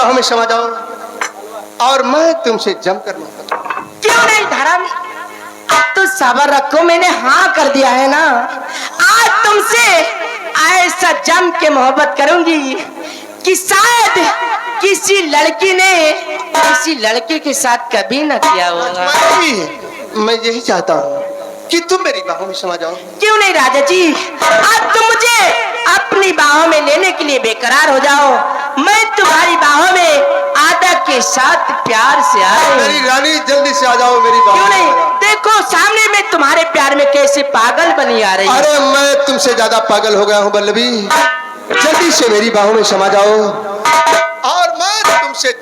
बाहों में समा जाओ और मैं तुमसे जमकर मोहब्बत करूं। क्यों नहीं धर्म, अब तो सबर रखो, मैंने हाँ कर दिया है ना। आज तुमसे ऐसा जम के मोहब्बत करूंगी कि शायद किसी लड़की ने किसी लड़के के साथ कभी न किया होगा। मैं यही चाहता हूँ कि तुम मेरी बाहों में समा जाओ। क्यों नहीं राजा जी, अब तुम मुझे अपनी बाहों में लेने के लिए बेकरार हो जाओ। मैं तुम्हारी बाहों में आदा के साथ प्यार से आ रही हूं। मेरी रानी जल्दी से आ जाओ मेरी बाहों क्यों नहीं, में। देखो सामने में तुम्हारे प्यार में कैसे पागल बनी आ रही है। अरे मैं तुमसे ज्यादा पागल हो गया हूँ बल्लभी, जल्दी से मेरी बाहों में समा जाओ और मैं तुमसे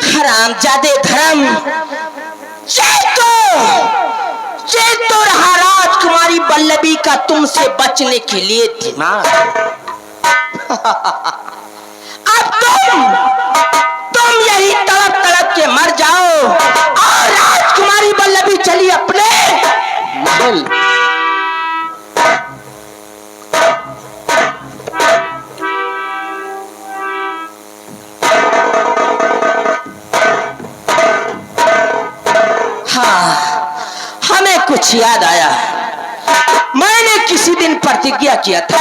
हरामजादे धर्म, चेतो रहा राजकुमारी बल्लभी का तुमसे बचने के लिए दिमाग। अब तुम यही तड़प तड़प के मर जाओ और राजकुमारी बल्लभी चली अपने महल। कुछ याद आया, मैंने किसी दिन प्रतिज्ञा किया था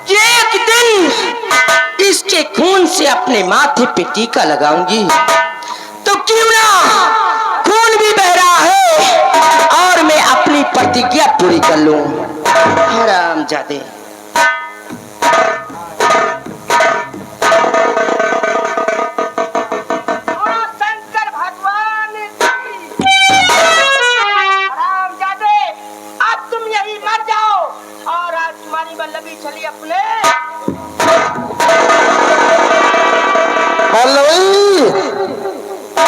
कि एक दिन इसके खून से अपने माथे पे टीका लगाऊंगी। तो क्यों ना खून भी बह रहा है और मैं अपनी प्रतिज्ञा पूरी कर लूं। हरामजादे,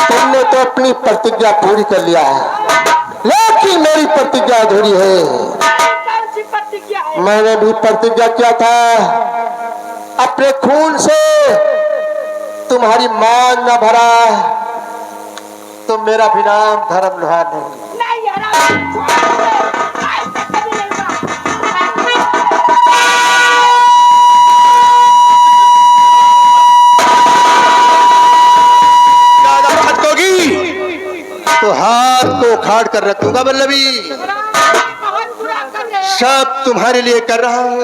तुमने तो अपनी प्रतिज्ञा पूरी कर लिया है, लेकिन मेरी प्रतिज्ञा अधूरी है। कौन सी प्रतिज्ञा है? मैंने भी प्रतिज्ञा किया था अपने खून से तुम्हारी मांग न भरा तो मेरा भी नाम धर्म लोहार नहीं। तो हाथ को उखाड़ कर रख दूंगा बल्लभी, सब तुम्हारे लिए कर रहा हूँ।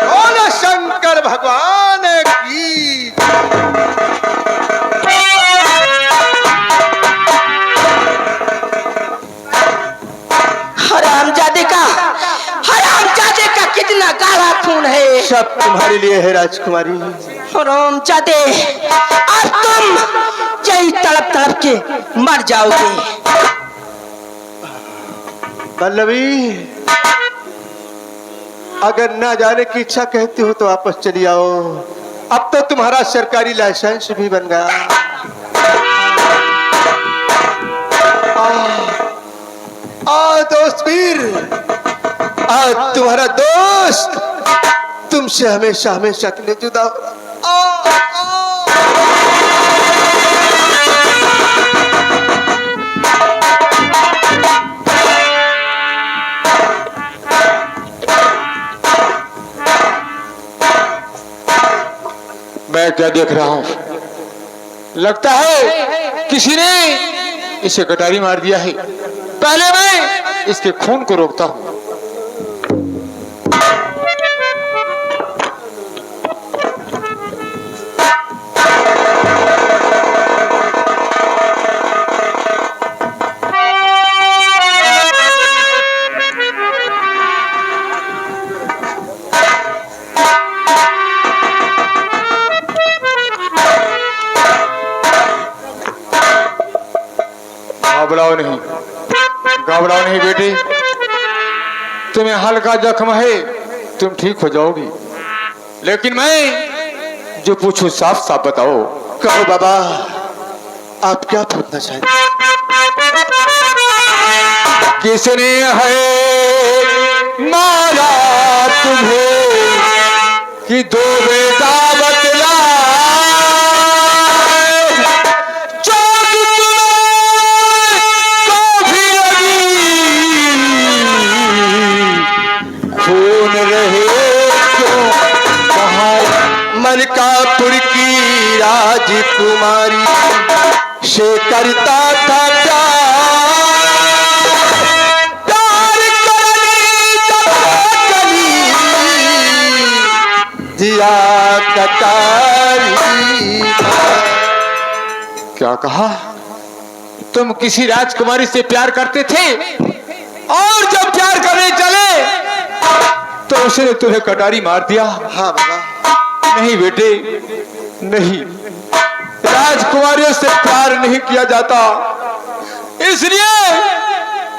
बोलो शंकर भगवान की। हरामजादे का कितना गाढ़ा खून है। सब तुम्हारे लिए है राजकुमारी। हरामजादे, अब तुम यही तड़प तड़प के मर जाओगे। बल्लभी, अगर ना जाने की इच्छा कहती हो तो वापस चली आओ, अब तो तुम्हारा सरकारी लाइसेंस भी बन गया। दोस्त वीर, तुम्हारा दोस्त तुमसे हमेशा हमेशा के लिए जुदा हो। मैं क्या देख रहा हूं? लगता है किसी ने इसे कटारी मार दिया है। पहले मैं इसके खून को रोकता हूं। घबराओ नहीं बेटी, तुम्हें हल्का जख्म है, तुम ठीक हो जाओगी। लेकिन मैं जो पूछूं साफ साफ बताओ। कहो बाबा, आप क्या पूछना चाहते? किसने है मारा तुम्हें कि दो बेटा कनकापुर की राजकुमारी से करता था प्यार करनी जब गली दिया कटारी। क्या कहा? तुम किसी राजकुमारी से प्यार करते थे और जब प्यार करने चले तो उसने तुम्हें कटारी मार दिया। हाँ बाबा। नहीं बेटे, नहीं, राजकुमारियों से प्यार नहीं किया जाता, इसलिए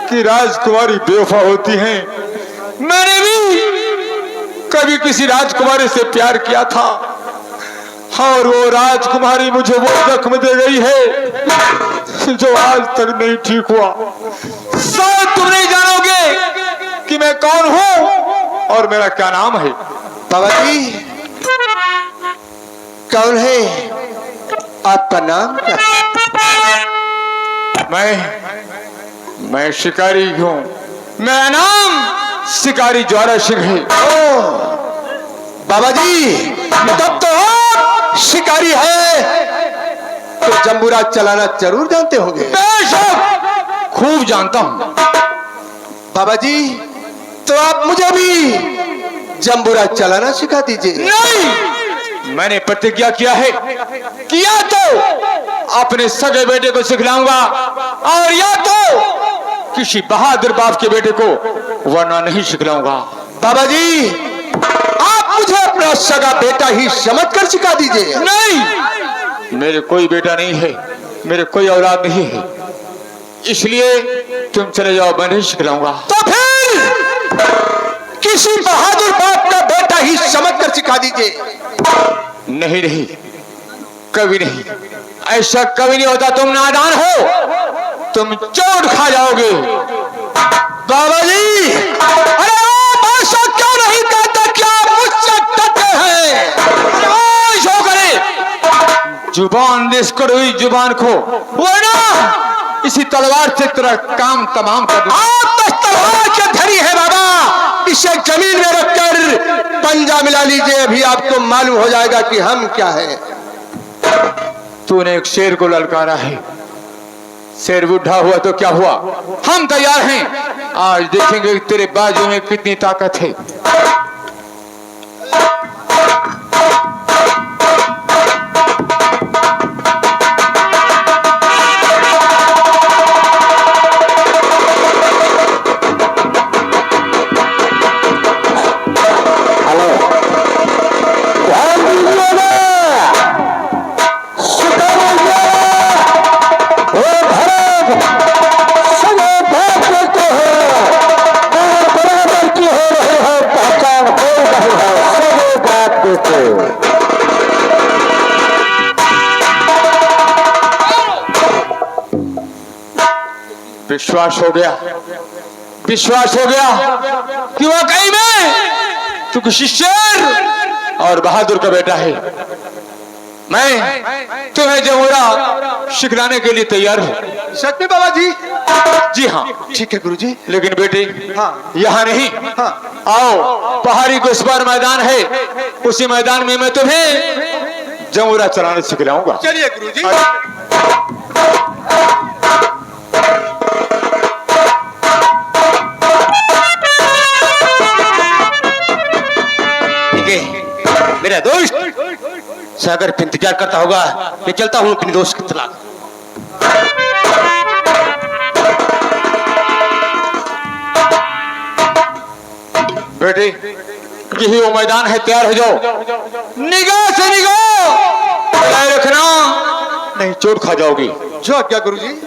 कि राजकुमारी बेवफा होती हैं। मैंने भी कभी किसी राजकुमारी से प्यार किया था और वो राजकुमारी मुझे वो जख्म दे गई है जो आज तक नहीं ठीक हुआ। शायद तुम नहीं जानोगे कि मैं कौन हूं और मेरा क्या नाम है। बाबा जी, कौन है? आपका नाम क्या? मैं शिकारी हूं। मेरा नाम शिकारी ज्वाला सिंह है। बाबा जी, तब तो आप शिकारी है, तो जंबूरा चलाना जरूर जानते होंगे। बेशक खूब जानता हूं। बाबा जी, तो आप मुझे भी जंबूरा चलाना सिखा दीजिए। नहीं, मैंने प्रतिज्ञा किया है, किया तो अपने सगे बेटे को सिखलाऊंगा और या तो किसी बहादुर बाप के बेटे को, वरना नहीं सिखलाऊंगा। बाबा जी, आप मुझे अपना सगा बेटा ही समझकर सिखा दीजिए। नहीं, मेरे कोई बेटा नहीं है, मेरे कोई औलाद नहीं है, इसलिए तुम चले जाओ, मैं नहीं सिखलाऊंगा। तो फिर किसी बहादुर बाप का बेटा ही समझकर सिखा दीजिए। नहीं नहीं, कभी नहीं, ऐसा कभी नहीं होता। तुम नादान हो, तुम चोट खा जाओगे। बाबा जी, अरे आप ऐसा क्यों नहीं कहते? क्या मुझसे डरते हैं? जो करे जुबान निष्कर हुई जुबान को, वरना इसी तलवार से तेरा काम तमाम कर दूं। आप तो तलवार के धरी है बाबा, इसे जमीन में रखकर पंजा मिला लीजिए, अभी आपको मालूम हो जाएगा कि हम क्या है। तूने एक शेर को ललकारा है, शेर बुढ़ा हुआ तो क्या हुआ, हम तैयार हैं। आज देखेंगे तेरे बाजू में कितनी ताकत है। विश्वास हो गया, विश्वास हो गया कि वाकई में तू किसी शेर और बहादुर का बेटा है। मैं तुम्हें जमुरा सिखलाने के लिए तैयार हूँ। सच में बाबा जी? जी हाँ। ठीक है गुरुजी। लेकिन बेटे, हाँ। यहाँ नहीं, हाँ। आओ, पहाड़ी के उस पार मैदान है, उसी मैदान में मैं तुम्हें जमुरा चलाने सिखलाऊंगा। चलिए गुरुजी। मेरा दोस्त सागर पे इंतजार करता होगा, मैं चलता हूँ अपने दोस्त की तलाश। बेटे, यही वो मैदान है, तैयार हो जाओ। निगाह से निगाह बनाए रखना, नहीं चोट खा जाओगी। जो क्या गुरुजी।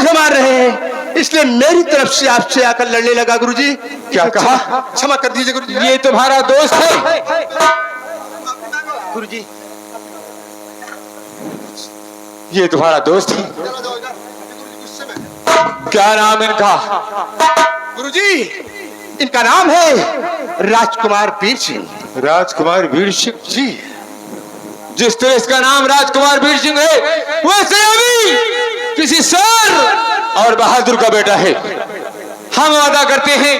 मार रहे हैं, इसलिए मेरी तरफ से आपसे आकर लड़ने लगा गुरुजी। क्या कहा? क्षमा कर दीजिए गुरुजी। ये तुम्हारा दोस्त है गुरुजी। ये तुम्हारा दोस्त है। क्या नाम इनका? गुरुजी, इनका नाम है राजकुमार वीर सिंह। राजकुमार वीर सिंह जी। जिस तरह इसका नाम राजकुमार वीर सिंह है, वैसे अभी किसी शेर और बहादुर का बेटा है। हम वादा करते हैं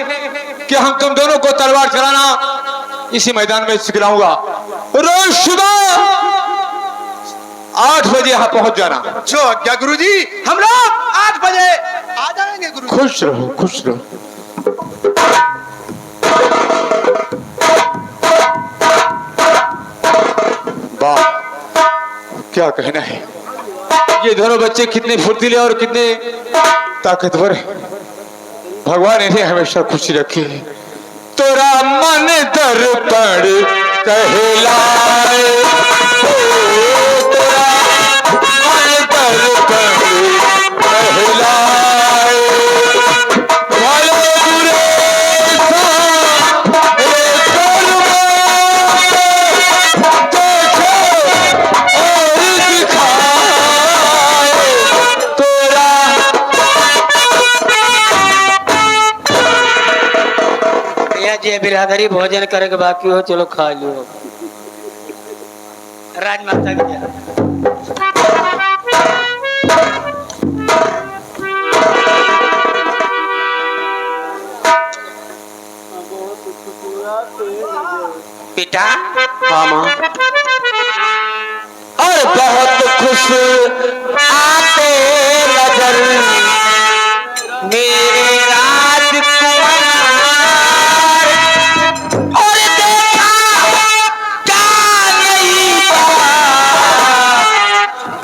कि हम तुम दोनों को तलवार चलाना इसी मैदान में सिखलाऊंगा। रोज सुबह 8 बजे यहाँ पहुंच जाना। जो आज्ञा गुरुजी, हम लोग 8 बजे आ जाएंगे गुरुजी। खुश रहो, खुश रहो। वाह, क्या कहना है। ये दोनों बच्चे कितने फुर्तीले और कितने ताकतवर हैं। भगवान इन्हें हमेशा खुशी रखे। तोरा मन दर्पण कहलाए, तोरा मन दर्पण कहलाए, भले बुरे सारे कर्म देखे और दिखाए। तोरा जी बिरादरी भोजन करे के बाकी हो, चलो खा लो। राजमाता की जय। बेटा। हाँ माँ। और बहुत खुश आते नजर मेरे राजकुमार, और देखा क्या नहीं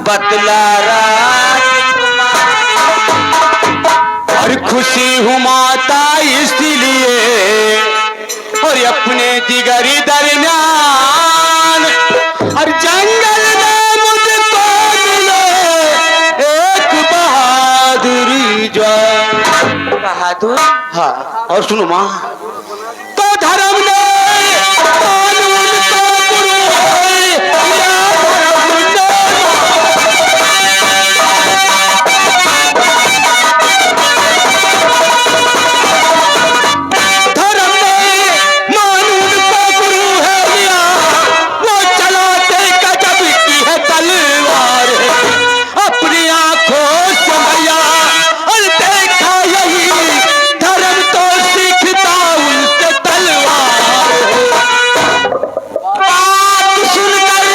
बतला राजकुमार। और खुशी हूँ माता इसलिए, और अपने जिगरी दरमियान और जंगल में मुझको मिले एक बहादुरी जवान। बहादुर? हाँ, और सुनो माँ, तो धर्म ने कानून को गुरु है, या धर्म ने कानून को गुरु है लिया, वो चलाते गजब की है तलवार है। अपनी आंखों से भैया और देखा यही, धर्म तो सीखता उनसे तलवार है। बात सुनकर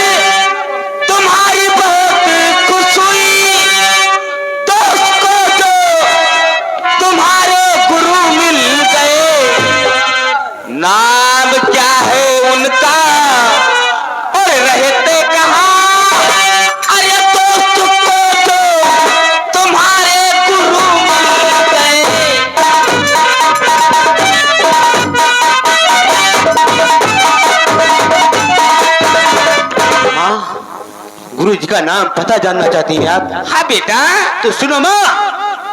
तुम्हारी बहुत खुश हुई, दोस्त को जो तुम्हारे गुरु मिल गए। नाम क्या है उनका और रहते कहाँ? अरे दोस्त को जो तुम्हारे गुरु मिल गए। गुरु जी का नाम पता जानना चाहती हैं आप? हाँ बेटा। तो सुनो माँ,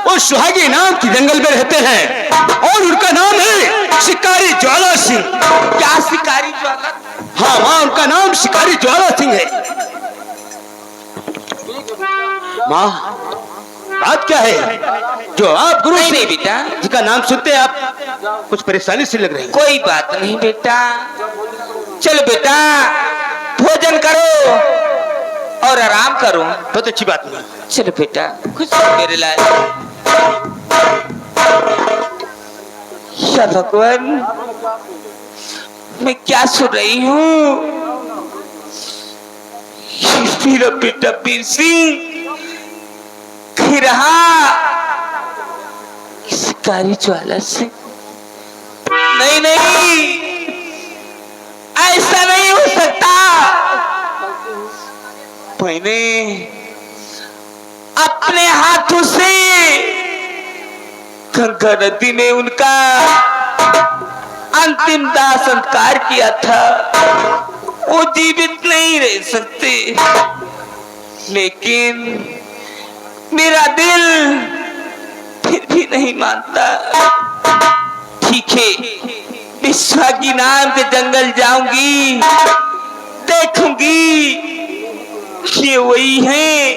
वो सुहागी नाम की जंगल में रहते हैं और उनका नाम है शिकारी ज्वाला सिंह। क्या शिकारी ज्वाला? हाँ माँ, उनका नाम शिकारी ज्वाला सिंह है। माँ, बात क्या है जो आप गुरु नहीं, सिंह नहीं बेटा। जी का नाम सुनते हैं आप कुछ परेशानी सी लग रही है। कोई बात नहीं बेटा। चलो बेटा, भोजन करो और आराम करो। बहुत अच्छी बात नहीं। चलो बेटा, खुश हो मेरे लाल। या भगवान, मैं क्या सुन रही हूँ। मेरा बेटा वीर सिंह कह रहा शिकारी ज्वाला सिंह। नहीं नहीं, ऐसा नहीं हो सकता। मैंने अपने हाथों से गंगा नदी में उनका अंतिम दाह संस्कार किया था। वो जीवित नहीं रह सकते, लेकिन मेरा दिल फिर भी नहीं मानता। ठीक है, विश्वागी नाम के जंगल जाऊंगी, देखूंगी ये वही है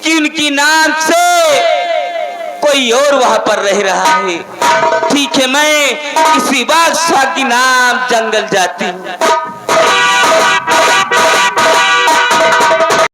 कि उनकी नाम से कोई और वहां पर रह रहा है। ठीक है, मैं किसी बादशाह की नाम जंगल जाती हूँ।